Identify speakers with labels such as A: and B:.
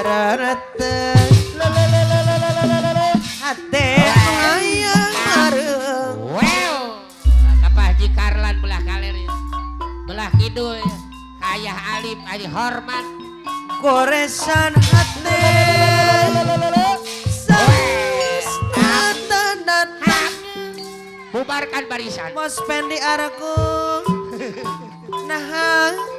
A: rarete hate hayang mareng
B: wow kapah Haji Karlan belah kaler ya belah kidul ya kayah alim aji hormat
A: goresan hate saus tatanan
B: bubarkan barisan
A: mos pendi aragung nah